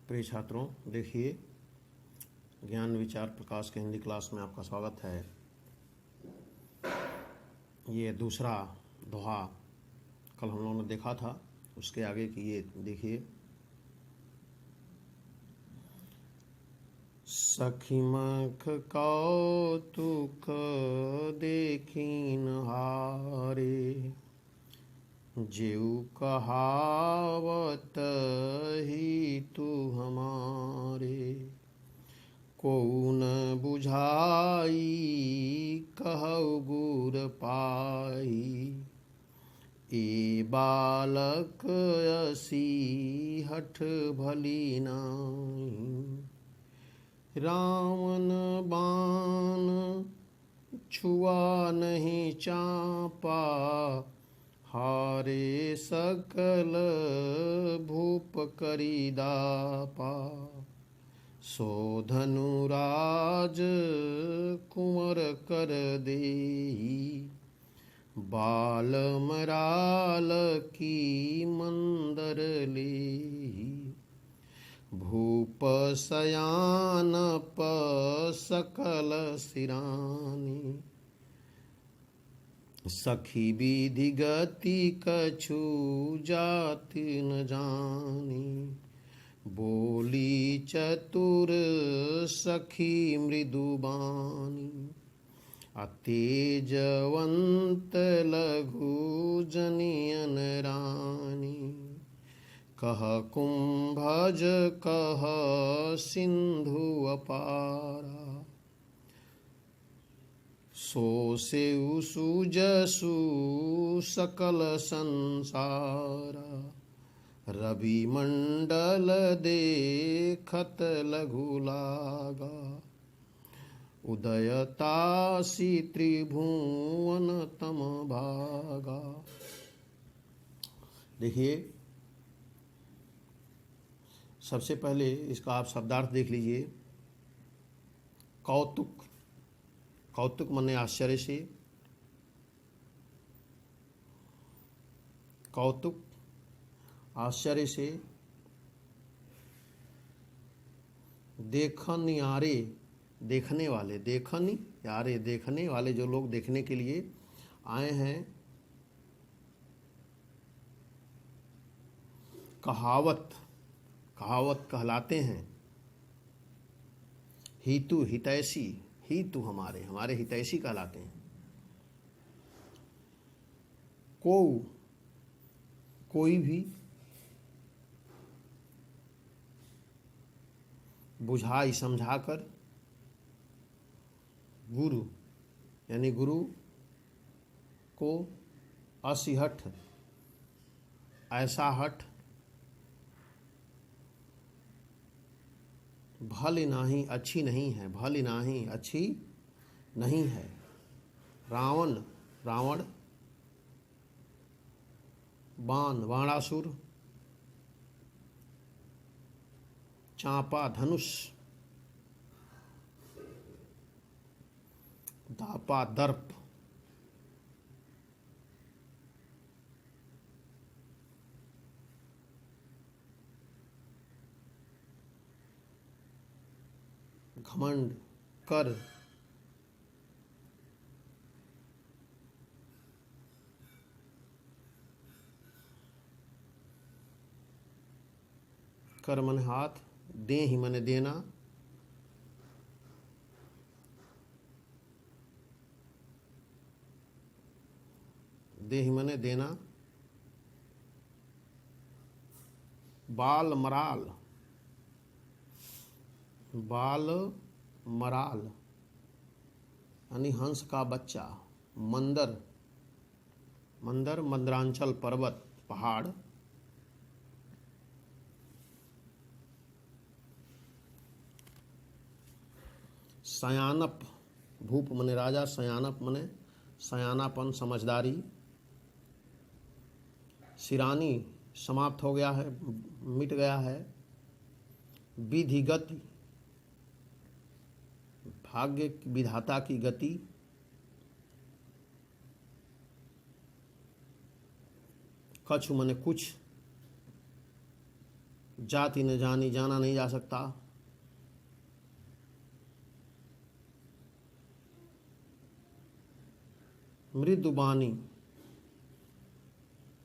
प्रिय छात्रों, देखिए ज्ञान विचार प्रकाश के हिंदी क्लास में आपका स्वागत है। ये दूसरा दोहा कल हम लोगों ने देखा था, उसके आगे की ये देखिए। सखीमख कौतुक देखिन हारे, जेऊ कहावत ही तू हमारे। कोउ न बुझाई कहु गुर पाई, ए बालक असी हठ भली नाई। रावण बाण छुआ नहीं चापा, हारे सकल भूप करी दापा। सो धनुराज कुंवर कर देई, बाल मराल की मंदर लेई। भूप सयान प सकल सिरानी, सखी विधि गति कछु जाति न जानी। बोली चतुर सखी मृदुबानी, अतेजवंत लघु जनियन रानी। कह कुंभज कह सिंधु अपारा, सो सेउ सुजसु सकल संसारा। रवि मंडल देखत लघु लागा, उदयतासी त्रिभुवन तम भागा। देखिए, सबसे पहले इसका आप शब्दार्थ देख लीजिए। कौतुक, कौतुक माने आश्चर्य से। कौतुक आश्चर्य से। देखन यारे, देखने वाले। देखन यारे, देखने वाले जो लोग देखने के लिए आए हैं। कहावत, कहावत कहलाते हैं। हितु, हितैषी, हितु हमारे, हमारे हितैषी कहलाते हैं। कोई भी। बुझाई, समझाकर। गुरु यानी गुरु को। असिहठ, ऐसा हठ। भली नाही, अच्छी नहीं है। भली नाही, अच्छी नहीं है। रावण, रावण। बाण, बाणासुर। चांपा, धनुष। दापा, दर्प। घमंड, कर। कर मन हाथ, दे ही मने देना। दे ही मने देना। बाल मराल, बाल मराल यानी हंस का बच्चा। मंदर, मंदर मंदरांचल पर्वत, पहाड़। सयानप, भूप मने राजा। सयानप मने सयानापन, समझदारी। सिरानी, समाप्त हो गया है, मिट गया है। विधि गति, भाग्य विधाता की गति। कछु मने कुछ। जाति न जानी, जाना नहीं जा सकता। मृदु बानी,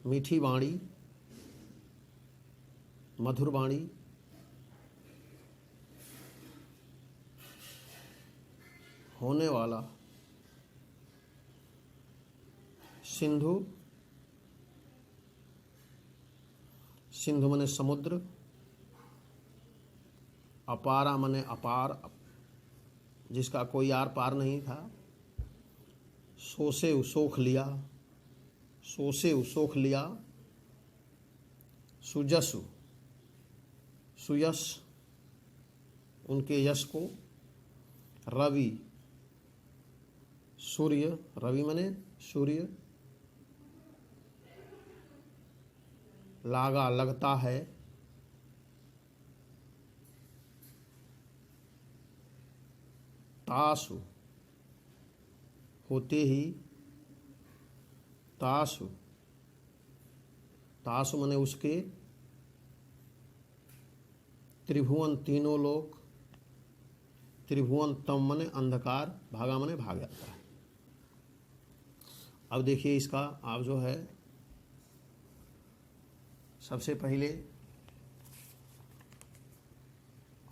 मीठी वाणी, मधुर वाणी, होने वाला। सिंधु, सिंधु मने समुद्र, अपारा मने अपार, जिसका कोई आर पार नहीं था। सोसे सोख लिया, सोसे सोख लिया। सुजसु, सुयश, उनके यश को। रवि, सूर्य, रवि मने सूर्य। लागा, लगता है। तासु, होते ही। तासु, तासु मने उसके। त्रिभुवन, तीनों लोक। त्रिभुवन तम मने अंधकार, भागा मने भाग जाता है। अब देखिए इसका आप जो है सबसे पहले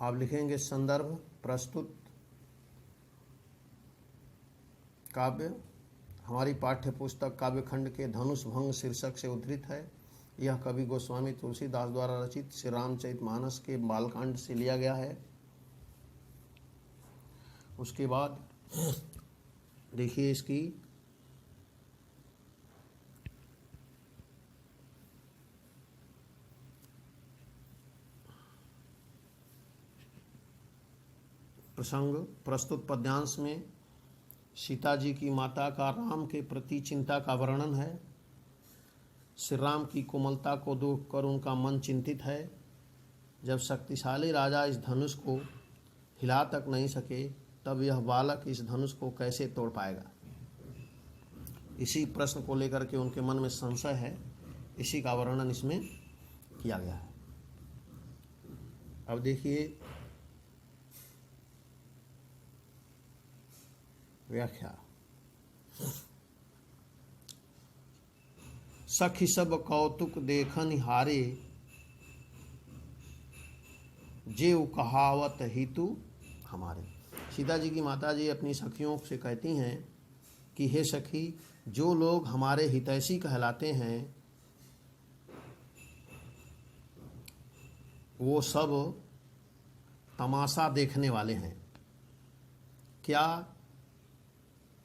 आप लिखेंगे संदर्भ प्रस्तुत काव्य। हमारी पाठ्य पुस्तक काव्यखंड के धनुष भंग शीर्षक से उद्धृत है। यह कवि गोस्वामी तुलसीदास द्वारा रचित श्री रामचरितमानस के बालकांड से लिया गया है। उसके बाद देखिए इसकी प्रसंग। प्रस्तुत पद्यांश में सीता जी की माता का राम के प्रति चिंता का वर्णन है। श्री राम की कोमलता को देख कर उनका मन चिंतित है। जब शक्तिशाली राजा इस धनुष को हिला तक नहीं सके, तब यह बालक इस धनुष को कैसे तोड़ पाएगा। इसी प्रश्न को लेकर के उनके मन में संशय है। इसी का वर्णन इसमें किया गया है। अब देखिए व्याख्या। सखी सब कौतुक देखन हारे, जेऊ कहावत हितु हमारे। सीता जी की माता जी अपनी सखियों से कहती हैं कि हे सखी, जो लोग हमारे हितैषी कहलाते हैं वो सब तमाशा देखने वाले हैं। क्या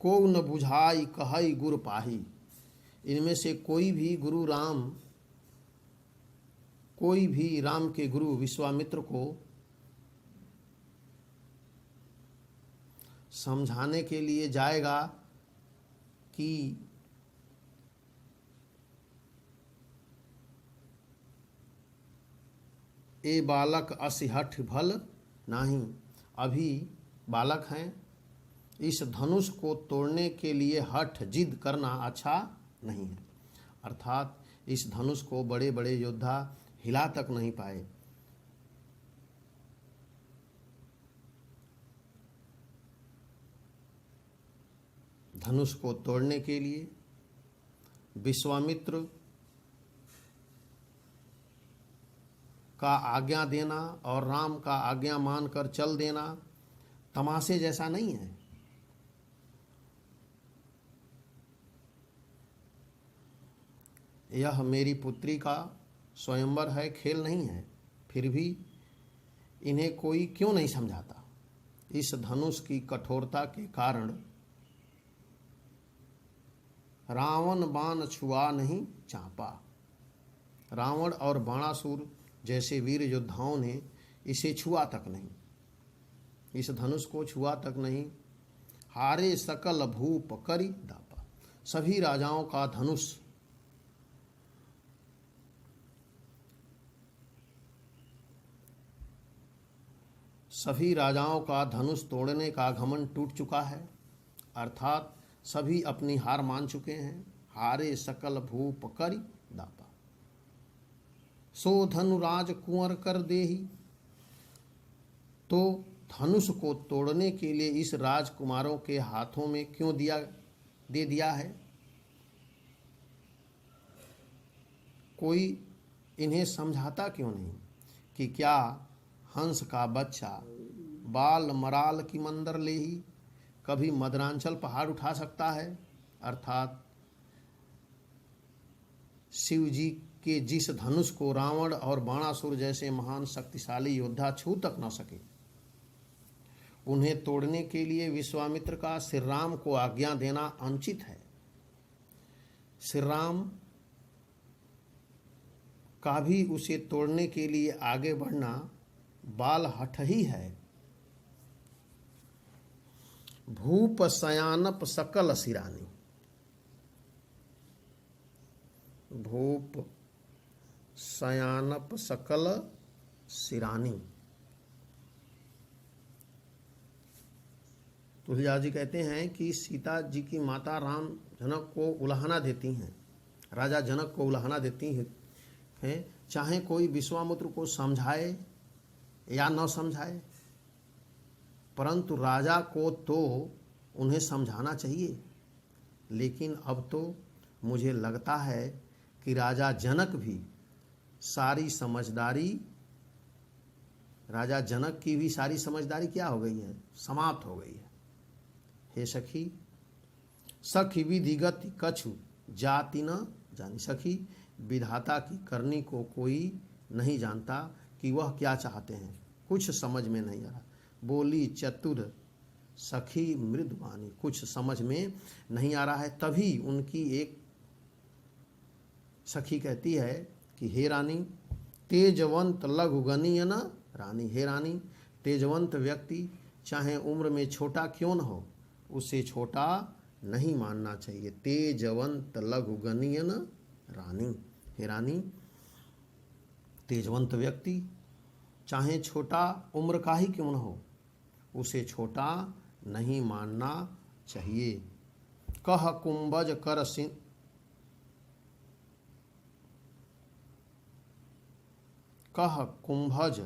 को न बुझाई कहई गुरु पाही। इनमें से कोई भी राम के गुरु विश्वामित्र को समझाने के लिए जाएगा कि ए बालक असि हठ भल नहीं। अभी बालक हैं, इस धनुष को तोड़ने के लिए हठ जिद करना अच्छा नहीं है। अर्थात इस धनुष को बड़े बड़े योद्धा हिला तक नहीं पाए। धनुष को तोड़ने के लिए विश्वामित्र का आज्ञा देना और राम का आज्ञा मानकर चल देना तमाशे जैसा नहीं है। यह मेरी पुत्री का स्वयंवर है, खेल नहीं है। फिर भी इन्हें कोई क्यों नहीं समझाता। इस धनुष की कठोरता के कारण रावण बाण छुआ नहीं चापा। रावण और बाणासुर जैसे वीर योद्धाओं ने इसे छुआ तक नहीं, इस धनुष को छुआ तक नहीं। हारे सकल भूप करी दापा। सभी राजाओं का धनुष तोड़ने का घमंड टूट चुका है। अर्थात सभी अपनी हार मान चुके हैं। हारे सकल भूप करी दापा। सो धनुराज कुंवर कर देही। तो धनुष को तोड़ने के लिए इस राजकुमारों के हाथों में क्यों दे दिया है? कोई इन्हें समझाता क्यों नहीं कि क्या हंस का बच्चा बाल मराल की मंदर ले ही कभी मदरांचल पहाड़ उठा सकता है? अर्थात शिव जी के जिस धनुष को रावण और बाणासुर जैसे महान शक्तिशाली योद्धा छू तक न सके, उन्हें तोड़ने के लिए विश्वामित्र का श्री राम को आज्ञा देना अनुचित है। श्री राम का भी उसे तोड़ने के लिए आगे बढ़ना बाल हठ ही है। भूप शयानप सकल सिरानी। भूप शयानप सकल सिरानी। तुलसीदास जी कहते हैं कि सीता जी की माता राम जनक को उलाहना देती हैं, राजा जनक को उलाहना देती हैं, चाहे कोई विश्वामित्र को समझाए या न समझाए, परंतु राजा को तो उन्हें समझाना चाहिए। लेकिन अब तो मुझे लगता है कि राजा जनक भी सारी समझदारी, राजा जनक की भी सारी समझदारी क्या हो गई है? समाप्त हो गई है। हे सखी, सखी विधिगत कछु जाति न जानी। सखी, विधाता की करनी को कोई नहीं जानता कि वह क्या चाहते हैं, कुछ समझ में नहीं आ रहा। बोली चतुर सखी मृदुवानी। कुछ समझ में नहीं आ रहा है। तभी उनकी एक सखी कहती है कि हे रानी, तेजवंत लघुगनीय न रानी। हे रानी, तेजवंत व्यक्ति चाहे उम्र में छोटा क्यों न हो, उसे छोटा नहीं मानना चाहिए। तेजवंत लघुगनीय न रानी। हे रानी, तेजवंत व्यक्ति चाहे छोटा उम्र का ही क्यों न हो, उसे छोटा नहीं मानना चाहिए। कह कुंभज कर कह कुंभज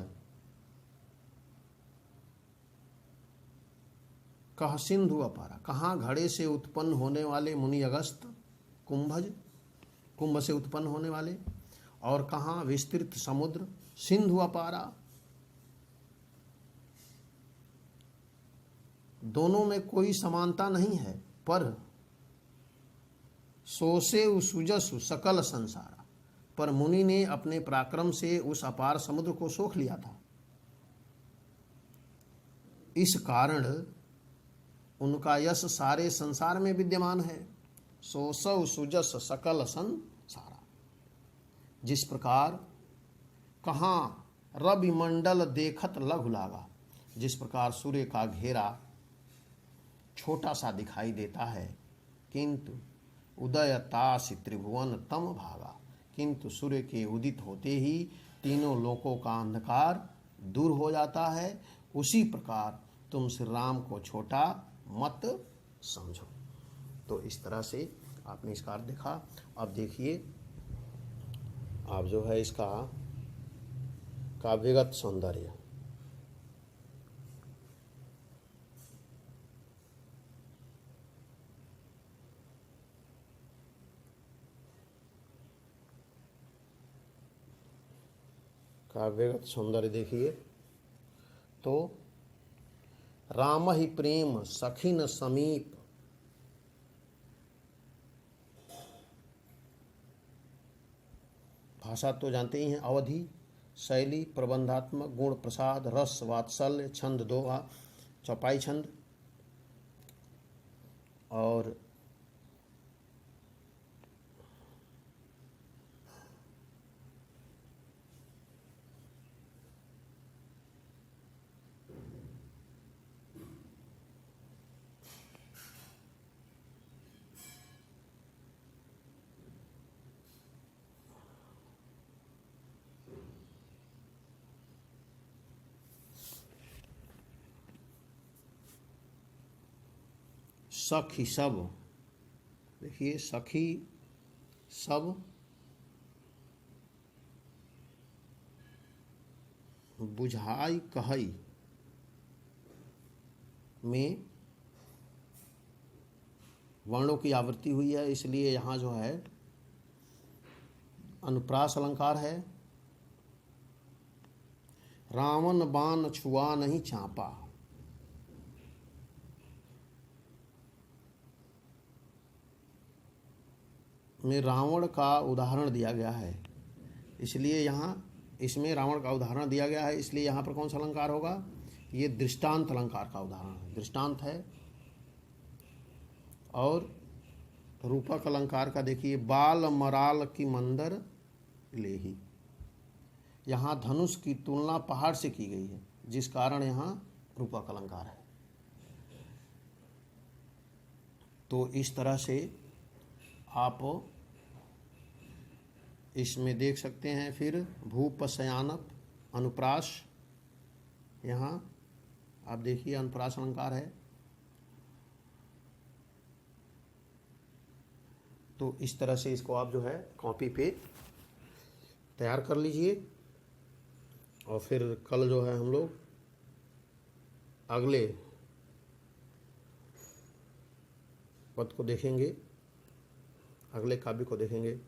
कह सिंधु अपारा। कहाँ घड़े से उत्पन्न होने वाले मुनि अगस्त कुंभज, कुंभ से उत्पन्न होने वाले, और कहाँ विस्तृत समुद्र सिंधु अपारा। दोनों में कोई समानता नहीं है, पर सोसे सुजसु सकल संसारा। पर मुनि ने अपने पराक्रम से उस अपार समुद्र को सोख लिया था। इस कारण उनका यश सारे संसार में विद्यमान है। सोसौ सुजस सकल संसारा। जिस प्रकार कहाँ रवि मंडल देखत लघु लागा, जिस प्रकार सूर्य का घेरा छोटा सा दिखाई देता है, किंतु उदयतासि त्रिभुवन तम भागा। किंतु सूर्य के उदित होते ही तीनों लोकों का अंधकार दूर हो जाता है, उसी प्रकार तुम श्री राम को छोटा मत समझो। तो इस तरह से आपने इसका अर्थ देखा। अब देखिए, आप जो है इसका काव्यगत सौंदर्य, काव्यगत सौंदर्य देखिए तो राम ही प्रेम सखिन समीप। भाषा तो जानते ही हैं, अवधि, शैली, प्रबंधात्मक गुण, प्रसाद, रस, वात्सल्य, छंद, दोहा, चौपाई छंद, और सखी सब। देखिए, सखी सब बुझाई कहई में वर्णों की आवृत्ति हुई है, इसलिए यहाँ जो है अनुप्रास अलंकार है। रावण बाण छुआ नहीं चांपा, में रावण का उदाहरण दिया गया है, इसलिए यहाँ इसमें रावण का उदाहरण दिया गया है, इसलिए यहाँ पर कौन सा अलंकार होगा? ये दृष्टांत अलंकार का उदाहरण है, दृष्टांत है। और रूपक अलंकार का देखिए, बाल मराल की मंदर लेही, यहाँ धनुष की तुलना पहाड़ से की गई है, जिस कारण यहाँ रूपक अलंकार है। तो इस तरह से आप इसमें देख सकते हैं। फिर भूपशयानप अनुप्रास, यहाँ आप देखिए अनुप्रास अलंकार है। तो इस तरह से इसको आप जो है कॉपी पे तैयार कर लीजिए, और फिर कल जो है हम लोग अगले पद को देखेंगे, अगले काव्य को देखेंगे।